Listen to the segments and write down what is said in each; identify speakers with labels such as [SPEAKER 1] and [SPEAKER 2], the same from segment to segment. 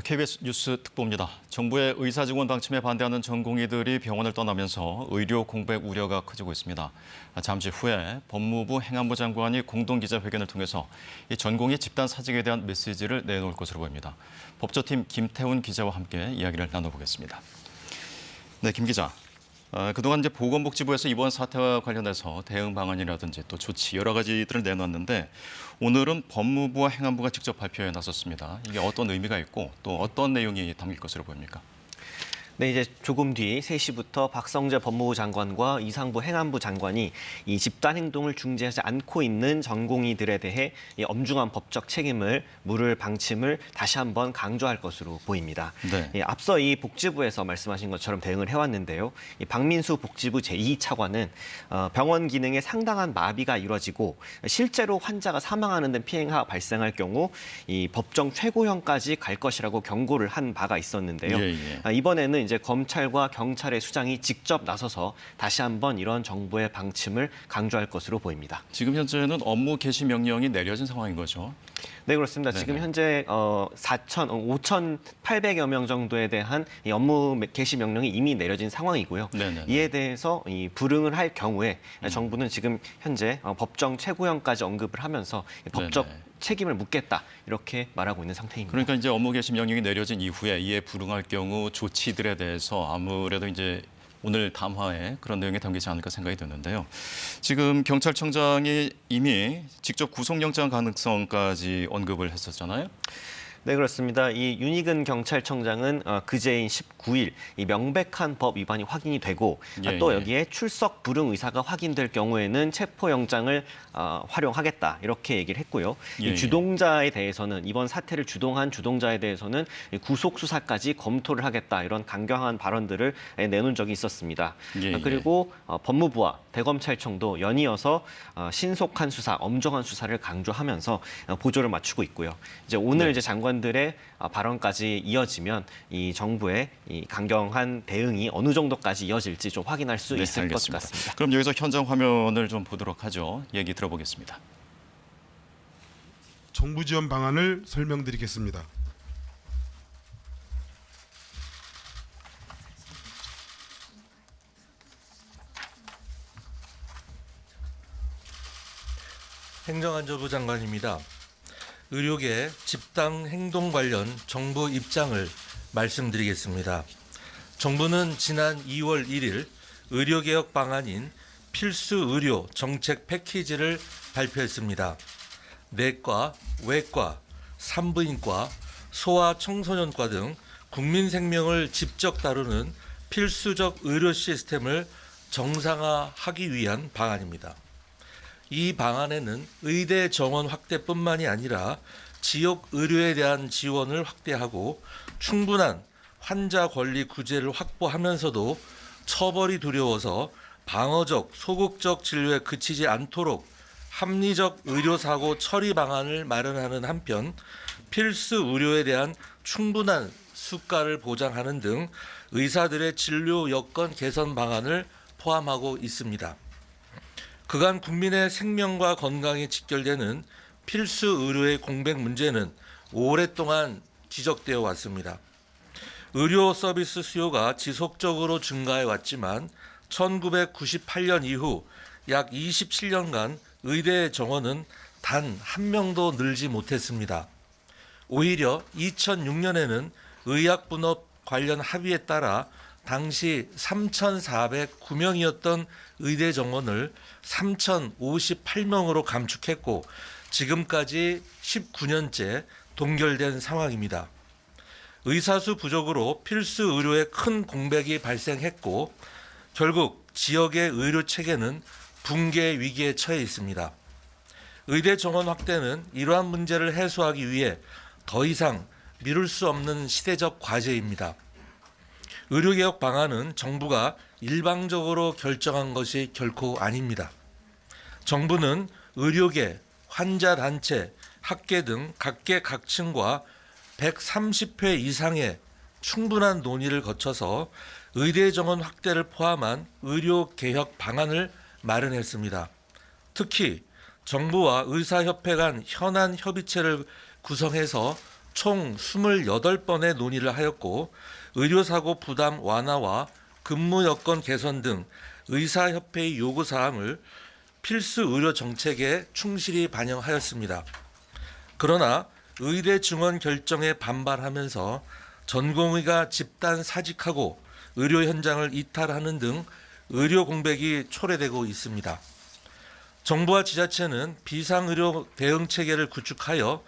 [SPEAKER 1] KBS 뉴스 특보입니다. 정부의 의사증원 방침에 반대하는 전공의들이 병원을 떠나면서 의료 공백 우려가 커지고 있습니다. 잠시 후에 법무부 행안부 장관이 공동기자회견을 통해서 이 전공의 집단 사직에 대한 메시지를 내놓을 것으로 보입니다. 법조팀 김태훈 기자와 함께 이야기를 나눠보겠습니다. 네, 김 기자. 그동안 이제 보건복지부에서 이번 사태와 관련해서 대응 방안이라든지 또 조치 여러 가지들을 내놨는데 오늘은 법무부와 행안부가 직접 발표에 나섰습니다. 이게 어떤 의미가 있고 또 어떤 내용이 담길 것으로 보입니까?
[SPEAKER 2] 네, 이제 조금 뒤 3시부터 박성재 법무부 장관과 이상부 행안부 장관이 이 집단 행동을 중재하지 않고 있는 전공의들에 대해 이 엄중한 법적 책임을 물을 방침을 다시 한번 강조할 것으로 보입니다.
[SPEAKER 1] 네.
[SPEAKER 2] 앞서 이 복지부에서 말씀하신 것처럼 대응을 해왔는데요. 이 박민수 복지부 제2차관은 병원 기능에 상당한 마비가 이뤄지고 실제로 환자가 사망하는 등 피해가 발생할 경우 이 법정 최고형까지 갈 것이라고 경고를 한 바가 있었는데요. 이번에는 이제 검찰과 경찰의 수장이 직접 나서서 다시 한번 이런 정부의 방침을 강조할 것으로 보입니다.
[SPEAKER 1] 지금 현재는 업무 개시 명령이 내려진 상황인 거죠?
[SPEAKER 2] 네, 그렇습니다.
[SPEAKER 1] 네네.
[SPEAKER 2] 지금 현재 5,800여 명 정도에 대한 이 업무 개시 명령이 이미 내려진 상황이고요.
[SPEAKER 1] 네네.
[SPEAKER 2] 이에 대해서 이 불응을 할 경우에 정부는 지금 현재 법정 최고형까지 언급을 하면서 법적
[SPEAKER 1] 네네.
[SPEAKER 2] 책임을 묻겠다 이렇게 말하고 있는 상태입니다.
[SPEAKER 1] 그러니까 이제 업무 개시 명령이 내려진 이후에 이에 불응할 경우 조치들에 대해서 아무래도 이제 오늘 담화에 그런 내용이 담기지 않을까 생각이 드는데요. 지금 경찰청장이 이미 직접 구속영장 가능성까지 언급을 했었잖아요.
[SPEAKER 2] 네, 그렇습니다. 이 윤희근 경찰청장은 그제인 19일 이 명백한 법 위반이 확인이 되고 또 여기에 출석 불응 의사가 확인될 경우에는 체포영장을 활용하겠다 이렇게 얘기를 했고요. 이 주동자에 대해서는 이번 사태를 주동한 주동자에 대해서는 구속 수사까지 검토를 하겠다 이런 강경한 발언들을 내놓은 적이 있었습니다. 그리고 법무부와 대검찰청도 연이어서 신속한 수사, 엄정한 수사를 강조하면서 보조를 맞추고 있고요. 이제 오늘 이제 장관들의 발언까지 이어지면 이 정부의 이 강경한 대응이 어느 정도까지 이어질지 좀 확인할 수 있을
[SPEAKER 1] 알겠습니다.
[SPEAKER 2] 것 같습니다.
[SPEAKER 1] 그럼 여기서 현장 화면을 좀 보도록 하죠. 얘기 들어보겠습니다.
[SPEAKER 3] 정부 지원 방안을 설명드리겠습니다.
[SPEAKER 4] 행정안전부 장관입니다. 의료계 집단 행동 관련 정부 입장을 말씀드리겠습니다. 정부는 지난 2월 1일 의료개혁 방안인 필수 의료 정책 패키지를 발표했습니다. 내과, 외과, 산부인과, 소아 청소년과 등 국민 생명을 직접 다루는 필수적 의료 시스템을 정상화하기 위한 방안입니다. 이 방안에는 의대 정원 확대뿐만이 아니라 지역 의료에 대한 지원을 확대하고 충분한 환자 권리 구제를 확보하면서도 처벌이 두려워서 방어적, 소극적 진료에 그치지 않도록 합리적 의료사고 처리 방안을 마련하는 한편 필수 의료에 대한 충분한 수가를 보장하는 등 의사들의 진료 여건 개선 방안을 포함하고 있습니다. 그간 국민의 생명과 건강에 직결되는 필수 의료의 공백 문제는 오랫동안 지적되어 왔습니다. 의료 서비스 수요가 지속적으로 증가해 왔지만 1998년 이후 약 27년간 의대 정원은 단 한 명도 늘지 못했습니다. 오히려 2006년에는 의약분업 관련 합의에 따라 당시 3,409명이었던 의대 정원을 3,058명으로 감축했고 지금까지 19년째 동결된 상황입니다. 의사수 부족으로 필수 의료에 큰 공백이 발생했고 결국 지역의 의료 체계는 붕괴 위기에 처해 있습니다. 의대 정원 확대는 이러한 문제를 해소하기 위해 더 이상 미룰 수 없는 시대적 과제입니다. 의료개혁 방안은 정부가 일방적으로 결정한 것이 결코 아닙니다. 정부는 의료계, 환자단체, 학계 등 각계각층과 130회 이상의 충분한 논의를 거쳐서 의대 정원 확대를 포함한 의료개혁 방안을 마련했습니다. 특히 정부와 의사협회 간 현안 협의체를 구성해서 총 28번의 논의를 하였고 의료사고 부담 완화와 근무 여건 개선 등 의사협회의 요구사항을 필수 의료 정책에 충실히 반영하였습니다. 그러나 의대 증원 결정에 반발하면서 전공의가 집단 사직하고 의료 현장을 이탈하는 등 의료 공백이 초래되고 있습니다. 정부와 지자체는 비상의료 대응 체계를 구축하여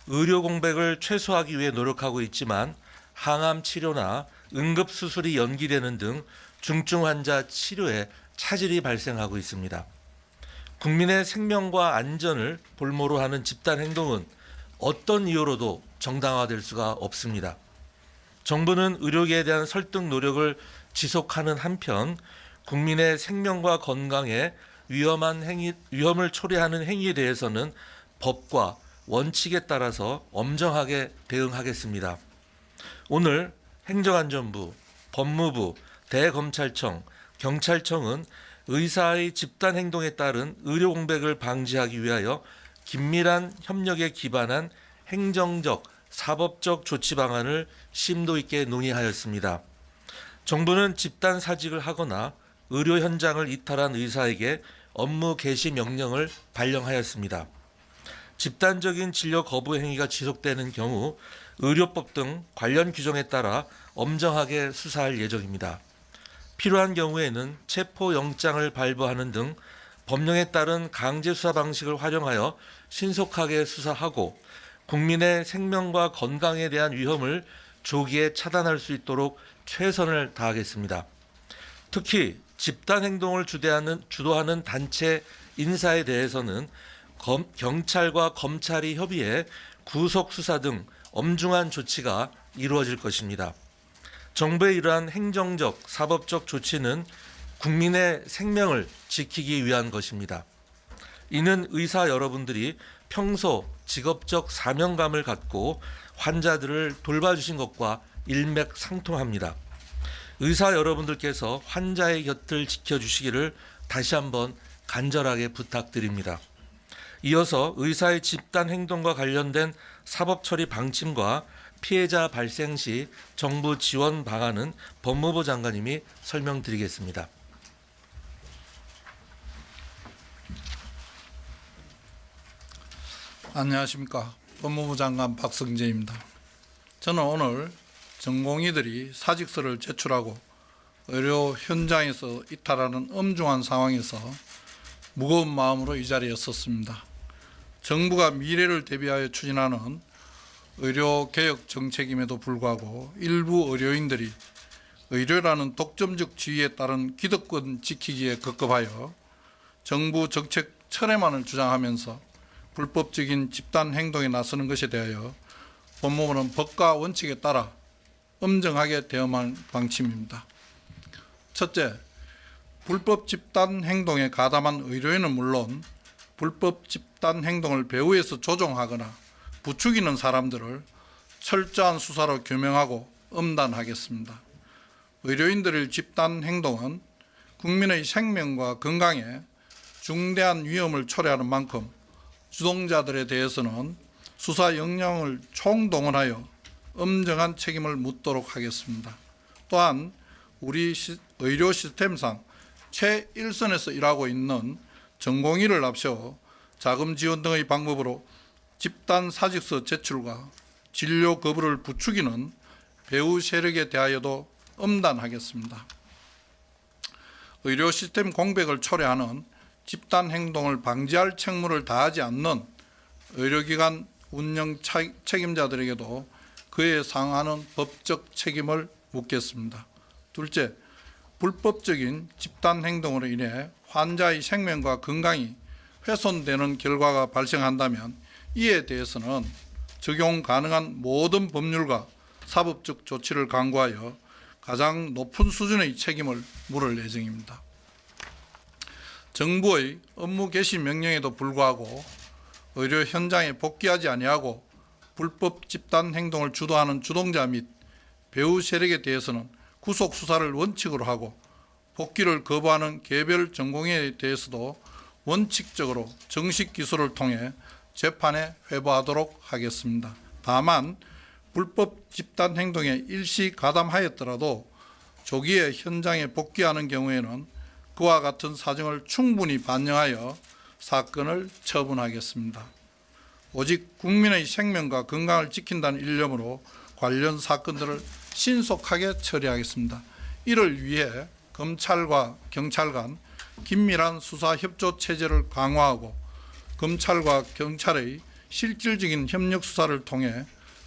[SPEAKER 4] 의료 공백을 최소화하기 위해 노력하고 있지만 항암 치료나 응급 수술이 연기되는 등 중증 환자 치료에 차질이 발생하고 있습니다. 국민의 생명과 안전을 볼모로 하는 집단 행동은 어떤 이유로도 정당화될 수가 없습니다. 정부는 의료계에 대한 설득 노력을 지속하는 한편 국민의 생명과 건강에 위험을 초래하는 행위에 대해서는 법과 원칙에 따라서 엄정하게 대응하겠습니다. 오늘 행정안전부, 법무부, 대검찰청, 경찰청은 의사의 집단 행동에 따른 의료 공백을 방지하기 위하여 긴밀한 협력에 기반한 행정적, 사법적 조치 방안을 심도 있게 논의하였습니다. 정부는 집단 사직을 하거나 의료 현장을 이탈한 의사에게 업무 개시 명령을 발령하였습니다. 집단적인 진료 거부 행위가 지속되는 경우 의료법 등 관련 규정에 따라 엄정하게 수사할 예정입니다. 필요한 경우에는 체포영장을 발부하는 등 법령에 따른 강제 수사 방식을 활용하여 신속하게 수사하고 국민의 생명과 건강에 대한 위험을 조기에 차단할 수 있도록 최선을 다하겠습니다. 특히 집단 행동을 주도하는 단체 인사에 대해서는 경찰과 검찰이 협의해 구속 수사 등 엄중한 조치가 이루어질 것입니다. 정부의 이러한 행정적, 사법적 조치는 국민의 생명을 지키기 위한 것입니다. 이는 의사 여러분들이 평소 직업적 사명감을 갖고 환자들을 돌봐주신 것과 일맥상통합니다. 의사 여러분들께서 환자의 곁을 지켜주시기를 다시 한번 간절하게 부탁드립니다. 이어서 의사의 집단 행동과 관련된 사법 처리 방침과 피해자 발생 시 정부 지원 방안은 법무부 장관님이 설명드리겠습니다.
[SPEAKER 5] 안녕하십니까. 법무부 장관 박성재입니다. 저는 오늘 전공의들이 사직서를 제출하고 의료 현장에서 이탈하는 엄중한 상황에서 무거운 마음으로 이 자리에 섰습니다. 정부가 미래를 대비하여 추진하는 의료개혁 정책임에도 불구하고 일부 의료인들이 의료라는 독점적 지위에 따른 기득권 지키기에 급급하여 정부 정책 철회만을 주장하면서 불법적인 집단 행동에 나서는 것에 대하여 법무부는 법과 원칙에 따라 엄정하게 대응할 방침입니다. 첫째, 불법 집단 행동에 가담한 의료인은 물론 불법 집단 행동을 배후에서 조종하거나 부추기는 사람들을 철저한 수사로 규명하고 엄단하겠습니다. 의료인들의 집단 행동은 국민의 생명과 건강에 중대한 위험을 초래하는 만큼 주동자들에 대해서는 수사 역량을 총동원하여 엄정한 책임을 묻도록 하겠습니다. 또한 우리 의료 시스템상 최일선에서 일하고 있는 전공의를 앞세워 자금 지원 등의 방법으로 집단 사직서 제출과 진료 거부를 부추기는 배후 세력에 대하여도 엄단하겠습니다. 의료 시스템 공백을 초래하는 집단 행동을 방지할 책무를 다하지 않는 의료기관 운영 책임자들에게도 그에 상하는 법적 책임을 묻겠습니다. 둘째, 불법적인 집단 행동으로 인해 환자의 생명과 건강이 훼손되는 결과가 발생한다면 이에 대해서는 적용 가능한 모든 법률과 사법적 조치를 강구하여 가장 높은 수준의 책임을 물을 예정입니다. 정부의 업무 개시 명령에도 불구하고 의료 현장에 복귀하지 아니하고 불법 집단 행동을 주도하는 주동자 및 배후 세력에 대해서는 구속 수사를 원칙으로 하고 복귀를 거부하는 개별 전공의에 대해서도 원칙적으로 정식 기소를 통해 재판에 회부하도록 하겠습니다. 다만 불법 집단 행동에 일시 가담하였더라도 조기에 현장에 복귀하는 경우에는 그와 같은 사정을 충분히 반영하여 사건을 처분하겠습니다. 오직 국민의 생명과 건강을 지킨다는 일념으로 관련 사건들을 신속하게 처리하겠습니다. 이를 위해 검찰과 경찰 간 긴밀한 수사 협조 체제를 강화하고 검찰과 경찰의 실질적인 협력 수사를 통해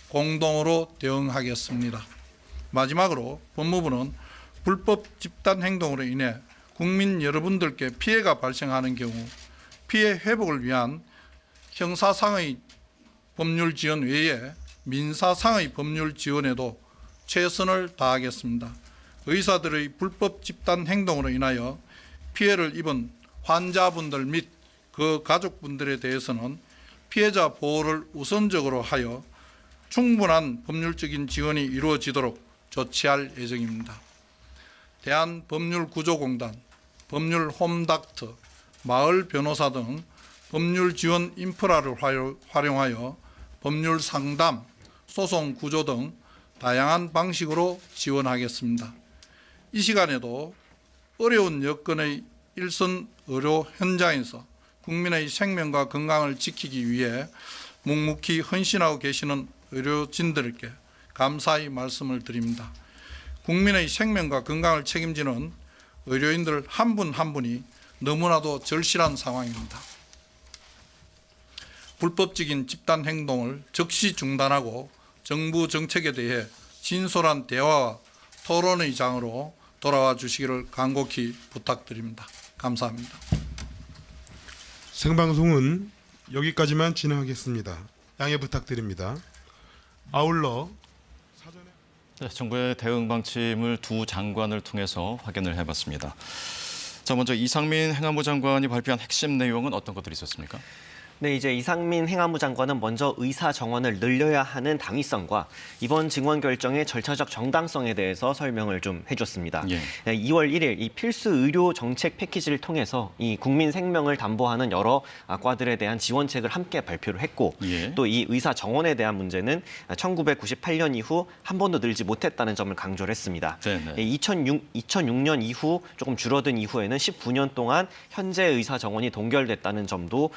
[SPEAKER 5] 공동으로 대응하겠습니다. 마지막으로 법무부는 불법 집단 행동으로 인해 국민 여러분들께 피해가 발생하는 경우 피해 회복을 위한 형사상의 법률 지원 외에 민사상의 법률 지원에도 최선을 다하겠습니다. 의사들의 불법 집단 행동으로 인하여 피해를 입은 환자분들 및 그 가족분들에 대해서는 피해자 보호를 우선적으로 하여 충분한 법률적인 지원이 이루어지도록 조치할 예정입니다. 대한법률구조공단, 법률홈닥터, 마을 변호사 등 법률 지원 인프라를 활용하여 법률 상담, 소송 구조 등 다양한 방식으로 지원하겠습니다. 이 시간에도 어려운 여건의 일선 의료 현장에서 국민의 생명과 건강을 지키기 위해 묵묵히 헌신하고 계시는 의료진들께 감사의 말씀을 드립니다. 국민의 생명과 건강을 책임지는 의료인들 한 분 한 분이 너무나도 절실한 상황입니다. 불법적인 집단 행동을 즉시 중단하고 정부 정책에 대해 진솔한 대화와 토론의 장으로 돌아와 주시기를 간곡히 부탁드립니다. 감사합니다.
[SPEAKER 3] 생방송은 여기까지만 진행하겠습니다. 양해 부탁드립니다. 아울러
[SPEAKER 1] 네, 정부의 대응 방침을 두 장관을 통해서 확인을 해봤습니다. 자, 먼저 이상민 행안부 장관이 발표한 핵심 내용은 어떤 것들이 있었습니까?
[SPEAKER 2] 네, 이제 이상민 행안부 장관은 먼저 의사 정원을 늘려야 하는 당위성과 이번 증원 결정의 절차적 정당성에 대해서 설명을 좀 해줬습니다.
[SPEAKER 1] 예.
[SPEAKER 2] 2월 1일 이 필수 의료 정책 패키지를 통해서 이 국민 생명을 담보하는 여러 과들에 대한 지원책을 함께 발표를 했고
[SPEAKER 1] 예.
[SPEAKER 2] 또 이 의사 정원에 대한 문제는 1998년 이후 한 번도 늘지 못했다는 점을 강조를 했습니다.
[SPEAKER 1] 네네.
[SPEAKER 2] 2006년 이후 조금 줄어든 이후에는 19년 동안 현재 의사 정원이 동결됐다는 점도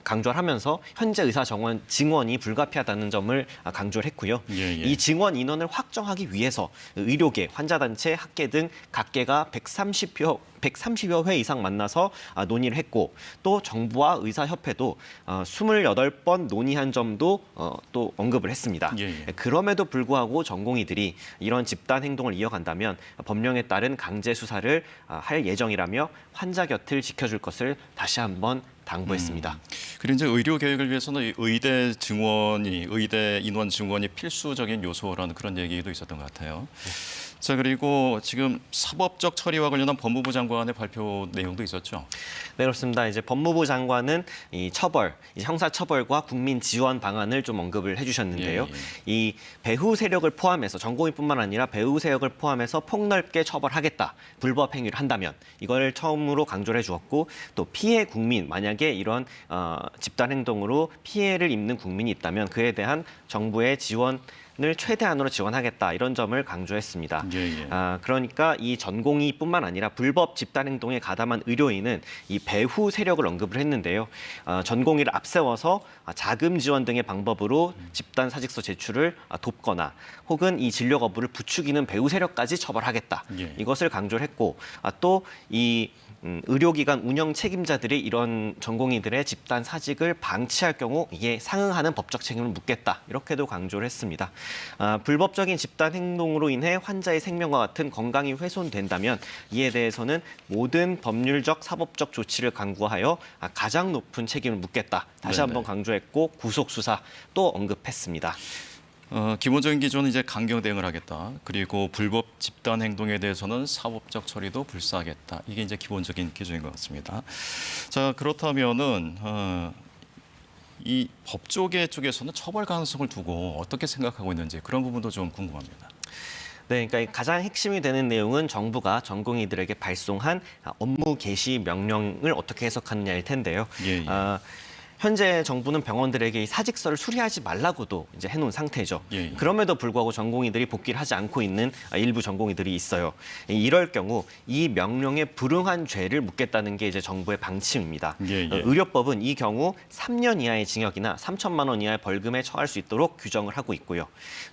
[SPEAKER 2] 강조를 하면서 현재 의사 정원 증원이 불가피하다는 점을 강조를 했고요.
[SPEAKER 1] 예.
[SPEAKER 2] 이 증원 인원을 확정하기 위해서 의료계, 환자단체, 학계 등 각계가 130여 회 이상 만나서 논의를 했고 또 정부와 의사협회도 28번 논의한 점도 또 언급을 했습니다.
[SPEAKER 1] 예.
[SPEAKER 2] 그럼에도 불구하고 전공의들이 이런 집단 행동을 이어간다면 법령에 따른 강제 수사를 할 예정이라며 환자 곁을 지켜줄 것을 다시 한번 당부했습니다.
[SPEAKER 1] 그리고 이제 의료 계획을 위해서는 이 의대 인원 증원이 필수적인 요소라는 그런 얘기도 있었던 것 같아요. 자, 그리고 지금 사법적 처리와 관련한 법무부 장관의 발표 내용도 있었죠.
[SPEAKER 2] 네, 그렇습니다. 이제 법무부 장관은 이 처벌, 이 형사 처벌과 국민 지원 방안을 좀 언급을 해주셨는데요.
[SPEAKER 1] 예.
[SPEAKER 2] 이 배후 세력을 포함해서 전공의뿐만 아니라 배후 세력을 포함해서 폭넓게 처벌하겠다. 불법 행위를 한다면 이걸 처음으로 강조를 해주었고 또 피해 국민 만약에 이런 집단 행동으로 피해를 입는 국민이 있다면 그에 대한 정부의 지원을 최대한으로 지원하겠다 이런 점을 강조했습니다.
[SPEAKER 1] 예.
[SPEAKER 2] 그러니까 이 전공의뿐만 아니라 불법 집단 행동에 가담한 의료인은 이 배후 세력을 언급을 했는데요. 전공의를 앞세워서 자금 지원 등의 방법으로 집단 사직서 제출을 돕거나 혹은 이 진료 거부를 부추기는 배후 세력까지 처벌하겠다.
[SPEAKER 1] 예.
[SPEAKER 2] 이것을 강조를 했고 또 이 의료기관 운영 책임자들이 이런 전공의들의 집단 사직을 방치할 경우 이에 상응하는 법적 책임을 묻겠다. 이렇게도 강조를 했습니다. 불법적인 집단 행동으로 인해 환자의 생명과 같은 건강이 훼손된다면 이에 대해서는 모든 법률적, 사법적 조치를 강구하여 가장 높은 책임을 묻겠다. 다시 한번 강조했고 구속 수사 또 언급했습니다.
[SPEAKER 1] 기본적인 기조는 이제 강경 대응을 하겠다. 그리고 불법 집단 행동에 대해서는 사법적 처리도 불사하겠다. 이게 이제 기본적인 기조인 것 같습니다. 자, 그렇다면은 이 법조계 쪽에서는 처벌 가능성을 두고 어떻게 생각하고 있는지 그런 부분도 좀 궁금합니다.
[SPEAKER 2] 네, 그러니까 가장 핵심이 되는 내용은 정부가 전공의들에게 발송한 업무 개시 명령을 어떻게 해석하느냐일 텐데요.
[SPEAKER 1] 예.
[SPEAKER 2] 현재 정부는 병원들에게 이 사직서를 수리하지 말라고도 이제 해놓은 상태죠.
[SPEAKER 1] 예.
[SPEAKER 2] 그럼에도 불구하고 전공의들이 복귀를 하지 않고 있는 일부 전공의들이 있어요. 이럴 경우 이 명령에 불응한 죄를 묻겠다는 게 이제 정부의 방침입니다.
[SPEAKER 1] 예.
[SPEAKER 2] 의료법은 이 경우 3년 이하의 징역이나 3천만 원 이하의 벌금에 처할 수 있도록 규정을 하고 있고요.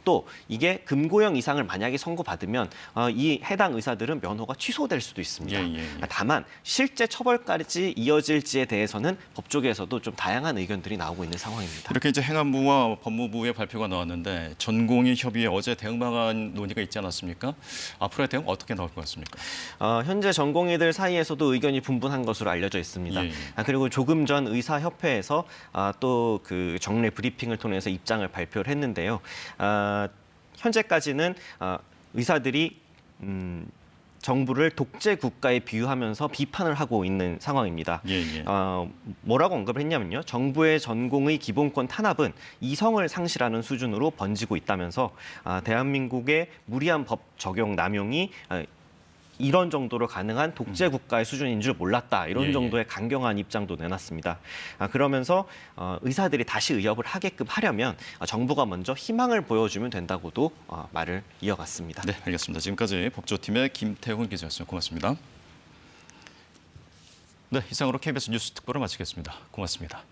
[SPEAKER 2] 또 이게 금고형 이상을 만약에 선고받으면 이 해당 의사들은 면허가 취소될 수도 있습니다. 다만 실제 처벌까지 이어질지에 대해서는 법 쪽에서도 좀 다양한 의견들이 나오고 있는 상황입니다.
[SPEAKER 1] 이렇게 이제 행안부와 법무부의 발표가 나왔는데 전공의 협의회 어제 대응 방안 논의가 있지 않았습니까? 앞으로의 대응 어떻게 나올 것 같습니까?
[SPEAKER 2] 현재 전공의들 사이에서도 의견이 분분한 것으로 알려져 있습니다. 그리고 조금 전 의사협회에서 또 그 정례 브리핑을 통해서 입장을 발표를 했는데요. 현재까지는 의사들이 정부를 독재 국가에 비유하면서 비판을 하고 있는 상황입니다. 뭐라고 언급을 했냐면요. 정부의 전공의 기본권 탄압은 이성을 상실하는 수준으로 번지고 있다면서 대한민국의 무리한 법 적용 남용이 이런 정도로 가능한 독재 국가의 수준인 줄 몰랐다. 이런 정도의 강경한 입장도 내놨습니다. 그러면서 의사들이 다시 의협을 하게끔 하려면 정부가 먼저 희망을 보여주면 된다고도 말을 이어갔습니다.
[SPEAKER 1] 네, 알겠습니다. 지금까지 법조팀의 김태훈 기자였습니다. 고맙습니다. 네, 이상으로 KBS 뉴스 특보를 마치겠습니다. 고맙습니다.